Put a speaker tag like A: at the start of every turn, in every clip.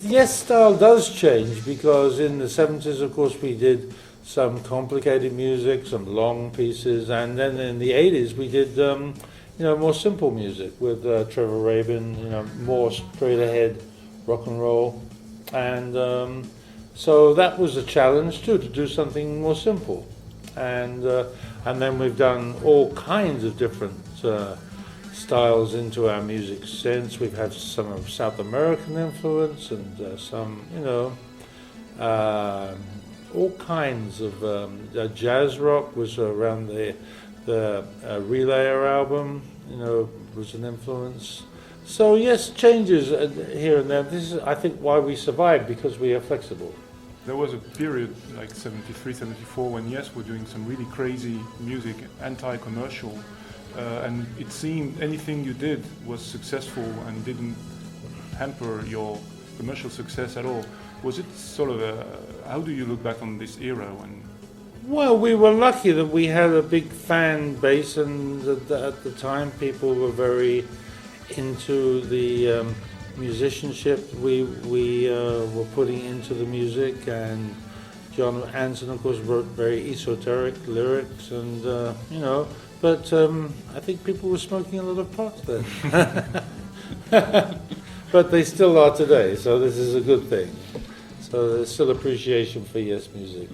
A: Yes, style does change because in the 70s, of course, we did some complicated music, some long pieces, and then in the 80s, we did, more simple music with Trevor Rabin, more straight ahead rock and roll. And so that was a challenge too, to do something more simple. And then we've done all kinds of different styles into our music since. We've had some of South American influence and some, all kinds of jazz rock was around the Relayer album, was an influence. So yes, changes here and there. This is, I think, why we survive, because we are flexible.
B: There was a period like 73, 74 when yes, we're doing some really crazy music, anti-commercial, and it seemed anything you did was successful and didn't hamper your commercial success at all. Was it sort of how do you look back on this era when?
A: Well, we were lucky that we had a big fan base, and at the time people were very into the musicianship we were putting into the music, and John Anson, of course, wrote very esoteric lyrics, and but I think people were smoking a lot of pot then. But they still are today, so this is a good thing. So there's still appreciation for Yes music.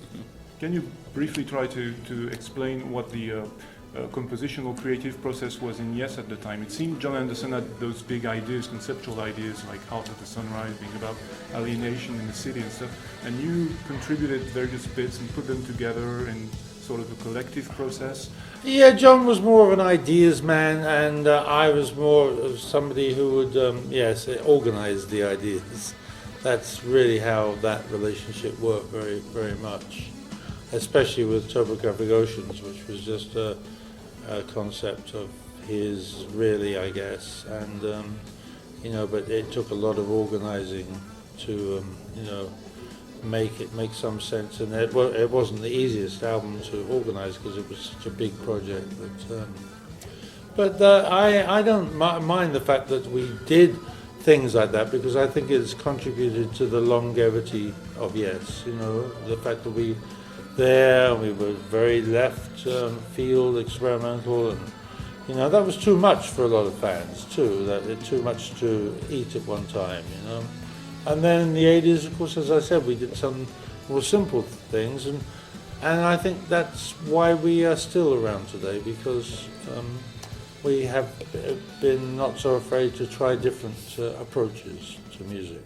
B: Can you briefly try to explain what the compositional creative process was in Yes at the time? It seemed John Anderson had those big ideas, conceptual ideas like Heart of the Sunrise, being about alienation in the city and stuff, and you contributed various bits and put them together in sort of a collective process.
A: Yeah, John was more of an ideas man, and I was more of somebody who would, organize the ideas. That's really how that relationship worked very, very much, especially with Topographic Oceans, which was just a concept of his, really, I guess. And, but it took a lot of organizing to, make some sense. And it wasn't the easiest album to organize because it was such a big project. But I don't mind the fact that we did things like that, because I think it's contributed to the longevity of Yes. The fact that we were very left field, experimental, and that was too much for a lot of fans too. Too much to eat at one time, And then in the 80s, of course, as I said, we did some more simple things, and I think that's why we are still around today, because we have been not so afraid to try different approaches to music.